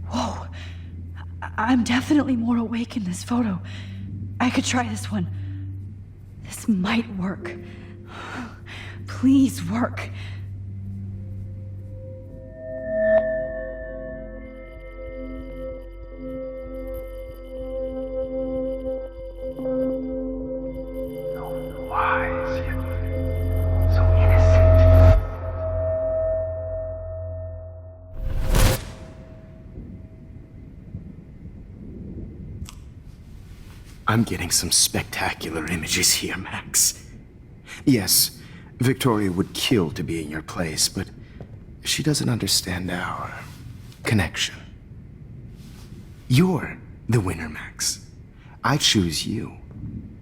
Whoa. I'm definitely more awake in this photo. I could try this one. This might work. Please work. I'm getting some spectacular images here, Max. Yes, Victoria would kill to be in your place, but she doesn't understand our connection. You're the winner, Max. I choose you.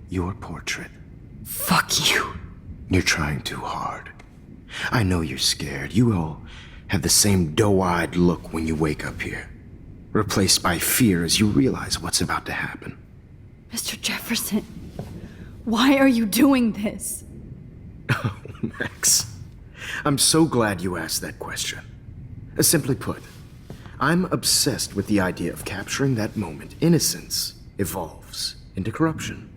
Your portrait. Fuck you. You're trying too hard. I know you're scared. You all have the same doe-eyed look when you wake up here, replaced by fear as you realize what's about to happen. Mr. Jefferson, why are you doing this? Oh, Max, I'm so glad you asked that question. Simply put, I'm obsessed with the idea of capturing that moment innocence evolves into corruption.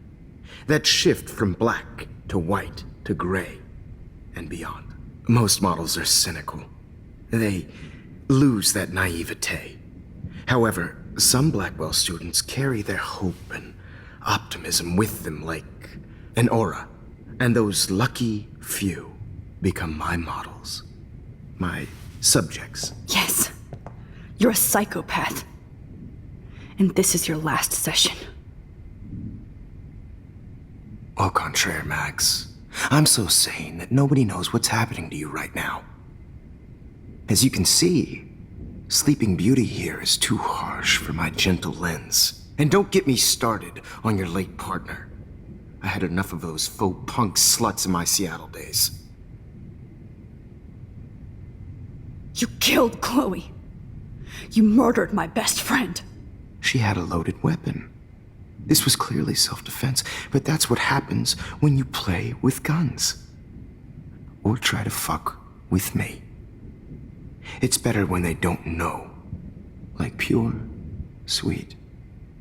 That shift from black to white to gray and beyond. Most models are cynical. They lose that naivete. However, some Blackwell students carry their hope and optimism with them like an aura. And those lucky few become my models. My subjects. Yes. You're a psychopath. And this is your last session. Au contraire, Max. I'm so sane that nobody knows what's happening to you right now. As you can see, Sleeping Beauty here is too harsh for my gentle lens. And don't get me started on your late partner. I had enough of those faux punk sluts in my Seattle days. You killed Chloe. You murdered my best friend. She had a loaded weapon. This was clearly self-defense, but that's what happens when you play with guns. Or try to fuck with me. It's better when they don't know. Like pure, sweet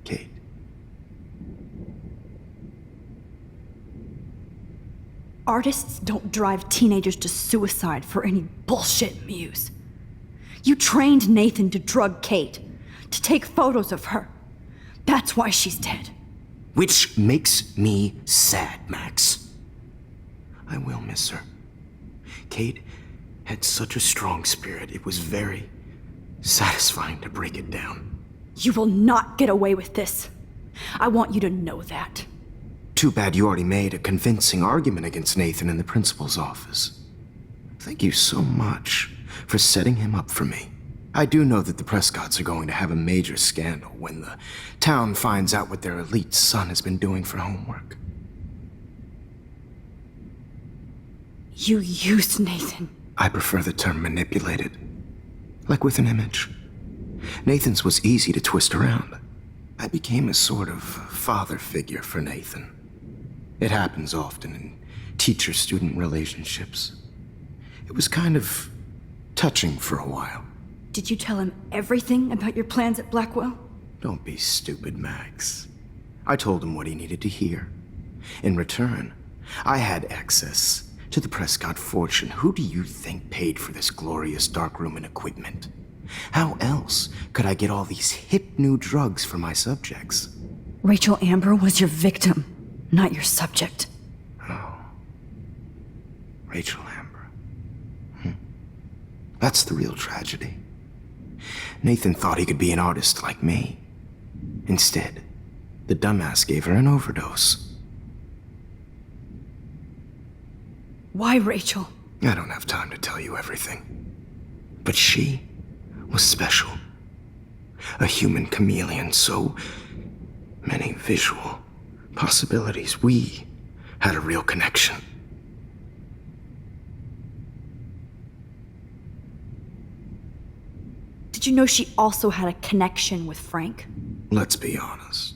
Kate. Artists don't drive teenagers to suicide for any bullshit muse. You trained Nathan to drug Kate, to take photos of her. That's why she's dead. Which makes me sad, Max. I will miss her. Kate had such a strong spirit, it was very satisfying to break it down. You will not get away with this. I want you to know that. Too bad you already made a convincing argument against Nathan in the principal's office. Thank you so much for setting him up for me. I do know that the Prescotts are going to have a major scandal when the town finds out what their elite son has been doing for homework. You used Nathan. I prefer the term manipulated. Like with an image. Nathan's was easy to twist around. I became a sort of father figure for Nathan. It happens often in teacher-student relationships. It was kind of touching for a while. Did you tell him everything about your plans at Blackwell? Don't be stupid, Max. I told him what he needed to hear. In return, I had access to the Prescott fortune. Who do you think paid for this glorious darkroom and equipment? How else could I get all these hip new drugs for my subjects? Rachel Amber was your victim, not your subject. Oh. Rachel Amber. That's the real tragedy. Nathan thought he could be an artist like me. Instead, the dumbass gave her an overdose. Why Rachel? I don't have time to tell you everything. But she was special. A human chameleon, so many visual possibilities. We had a real connection. Did you know she also had a connection with Frank? Let's be honest.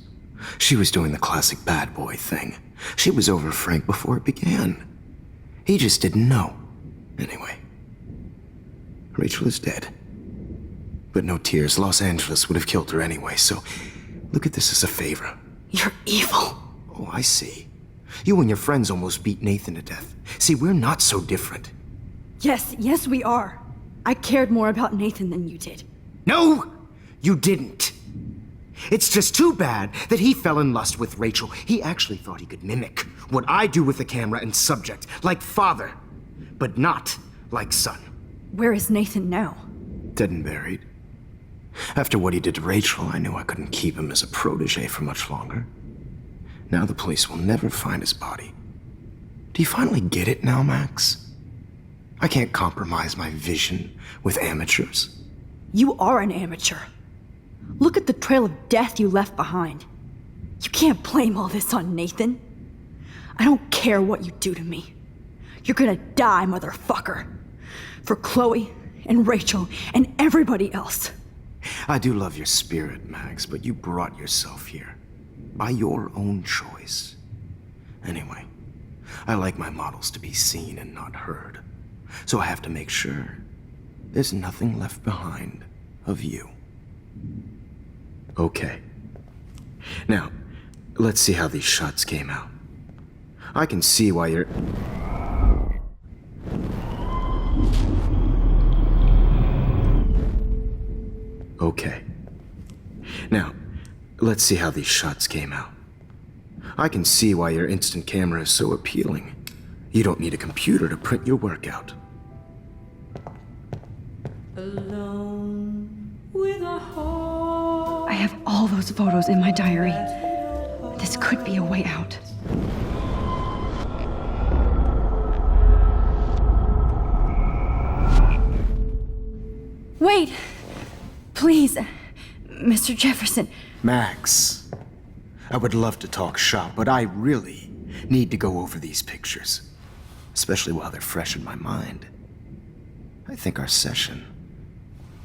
She was doing the classic bad boy thing. She was over Frank before it began. He just didn't know. Anyway, Rachel is dead. But no tears. Los Angeles would have killed her anyway, so look at this as a favor. You're evil. Oh, I see. You and your friends almost beat Nathan to death. See, we're not so different. Yes, we are. I cared more about Nathan than you did. No, you didn't. It's just too bad that he fell in lust with Rachel. He actually thought he could mimic what I do with the camera and subject, like father, but not like son. Where is Nathan now? Dead and buried. After what he did to Rachel, I knew I couldn't keep him as a protege for much longer. Now the police will never find his body. Do you finally get it now, Max? I can't compromise my vision with amateurs. You are an amateur. Look at the trail of death you left behind. You can't blame all this on Nathan. I don't care what you do to me. You're gonna die, motherfucker. For Chloe and Rachel and everybody else. I do love your spirit, Max, but you brought yourself here. By your own choice. Anyway, I like my models to be seen and not heard. So I have to make sure there's nothing left behind of you. Okay. Now, let's see how these shots came out. I can see why you're... Okay. Now, let's see how these shots came out. I can see why your instant camera is so appealing. You don't need a computer to print your work out. Alone with a heart. I have all those photos in my diary. This could be a way out. Wait! Please, Mr. Jefferson. Max, I would love to talk shop, but I really need to go over these pictures. Especially while they're fresh in my mind. I think our session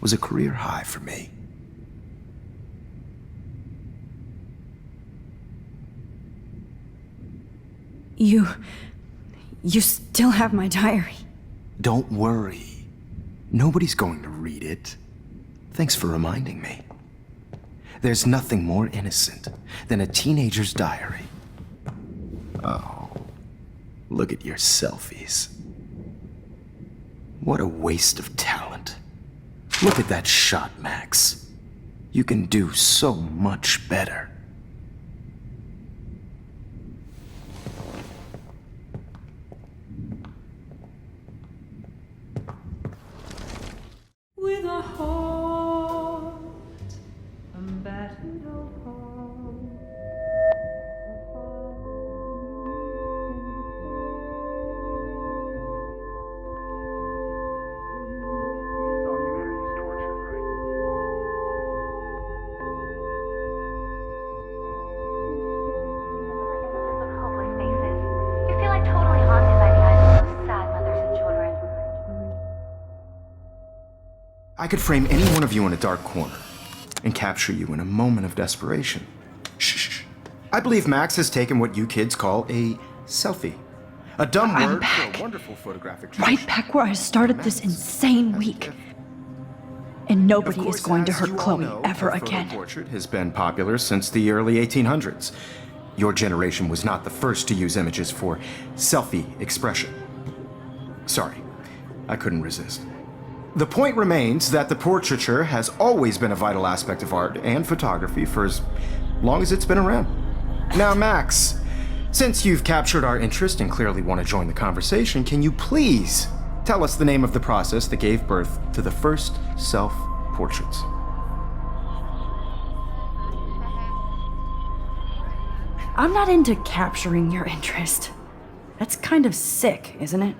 was a career high for me. You still have my diary. Don't worry. Nobody's going to read it. Thanks for reminding me. There's nothing more innocent than a teenager's diary. Oh, look at your selfies. What a waste of talent. Look at that shot, Max. You can do so much better. With a heart, a battered old heart. Hopeless faces. You feel like totally haunted by the eyes of those sad mothers and children. I could frame any one of you in a dark corner and capture you in a moment of desperation. Shh. I believe Max has taken what you kids call a selfie. A dumb I'm word back. for a wonderful photographic Right tradition. back where I started this insane week. And nobody is going to hurt Chloe ever again. Portrait has been popular since the early 1800s. Your generation was not the first to use images for selfie expression. Sorry, I couldn't resist. The point remains that the portraiture has always been a vital aspect of art and photography for as long as it's been around. Now, Max, since you've captured our interest and clearly want to join the conversation, can you please tell us the name of the process that gave birth to the first self-portraits? I'm not into capturing your interest. That's kind of sick, isn't it?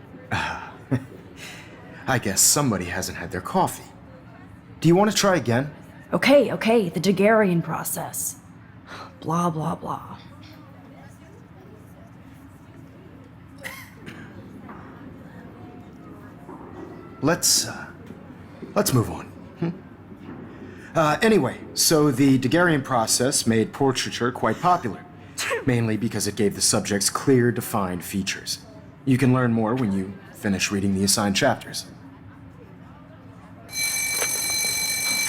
I guess somebody hasn't had their coffee. Do you want to try again? Okay, the Daguerrean process. Blah, blah, blah. Let's move on. Anyway, so the Daguerrean process made portraiture quite popular, mainly because it gave the subjects clear, defined features. You can learn more when you finish reading the assigned chapters.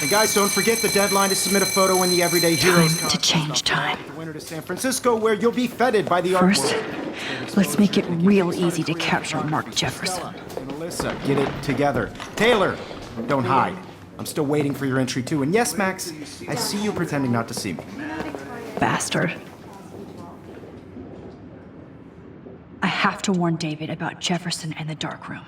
And guys, don't forget the deadline to submit a photo in the Everyday Heroes Time to change time. The winter to San Francisco, where you'll be feted by the art First, world. let's make it real easy to capture Mark Jefferson. And Alyssa, get it together. Taylor, don't hide. I'm still waiting for your entry too. And yes, Max, I see you pretending not to see me. Bastard. I have to warn David about Jefferson and the dark room.